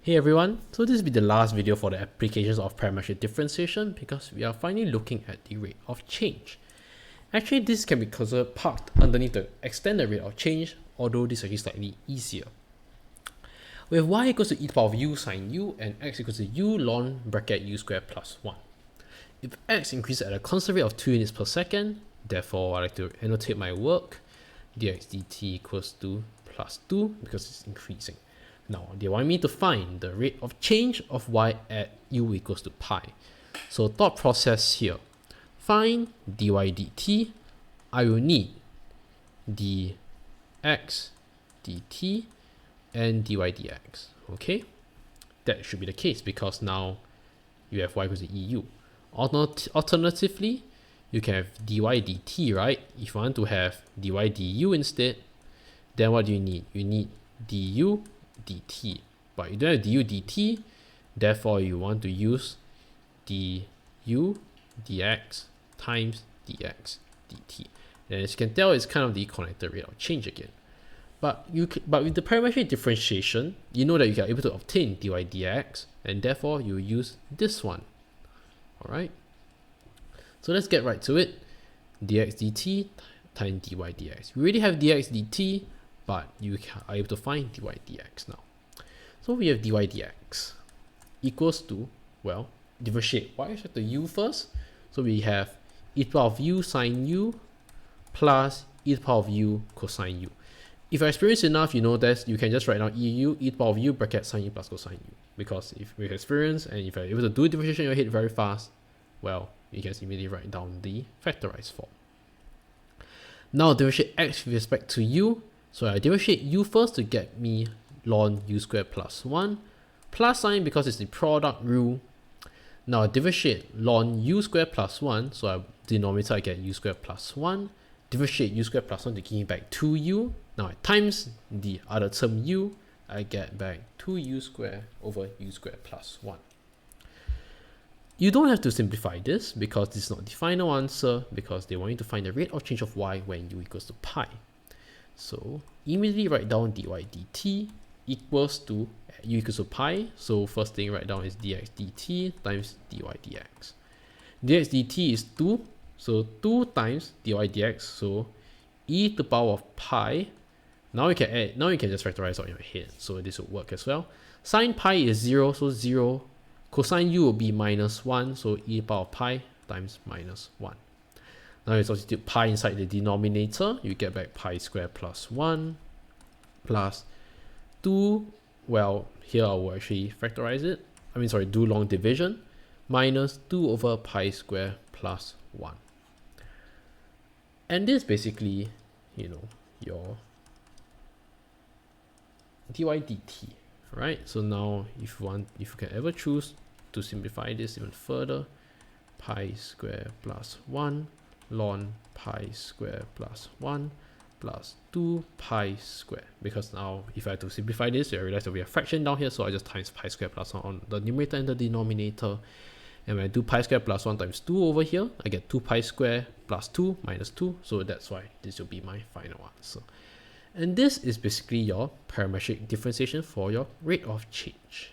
Hey everyone, so this will be the last video for the applications of parametric differentiation because we are finally looking at the rate of change. Actually, this can be considered parked underneath the extended rate of change, although this is actually slightly easier. We have y equals to e to the power of u sine u and x equals to u ln bracket u squared plus 1. If x increases at a constant rate of 2 units per second, therefore I like to annotate my work, dx dt equals to plus 2 because it's increasing. Now, they want me to find the rate of change of y at u equals to pi. So thought process here. Find dy dt. I will need dx dt and dy dx. Okay? That should be the case because now you have y equals to eu. Alternatively, you can have dy dt, right? If you want to have dy du instead, then what do you need? You need du dt, but you don't have du dt, therefore you want to use du dx times dx dt. And as you can tell, it's kind of the connected rate of change again. But with the parametric differentiation, you know that you are able to obtain dy dx, and therefore you use this one. Alright, so let's get right to it. Dx dt times dy dx. We already have dx dt, but you are able to find dy dx now. So we have dy dx equals to, well, differentiate y with the u first. So we have e to the power of u sine u plus e to the power of u cosine u. If you're experienced enough, you know that you can just write down eu, e to the power of u bracket sine u plus cosine u. Because if you're experienced and if you're able to do differentiation in your head very fast, well, you can immediately write down the factorized form. Now differentiate x with respect to u. So I differentiate u first to get me ln u squared plus 1, plus sign because it's the product rule. Now I differentiate ln u squared plus 1, so I denominator I get u squared plus 1, differentiate u squared plus 1 to give me back 2u. Now I times the other term u, I get back 2u squared over u squared plus 1. You don't have to simplify this because this is not the final answer because they want you to find the rate of change of y when u equals to pi. So immediately write down dy dt equals to u equals to pi. So first thing write down is dx dt times dy dx. Dx dt is 2, so 2 times dy dx, so e to the power of pi. Now you can add, now you can just factorize out in your head, so this will work as well. Sine pi is 0, so 0. Cosine u will be minus 1, so e to the power of pi times minus 1. Now you substitute pi inside the denominator, you get back pi squared plus 1 plus 2, well, here I will actually factorize it, do long division, minus 2 over pi squared plus 1. And this basically, your dy dt, right? So now if you can ever choose to simplify this even further, pi squared plus 1 ln pi squared plus 1 plus 2 pi squared. Because now if I have to simplify this, I realize that we have fraction down here, so I just times pi squared plus 1 on the numerator and the denominator. And when I do pi squared plus 1 times 2 over here, I get 2 pi squared plus 2 minus 2. So that's why this will be my final answer. And this is basically your parametric differentiation for your rate of change.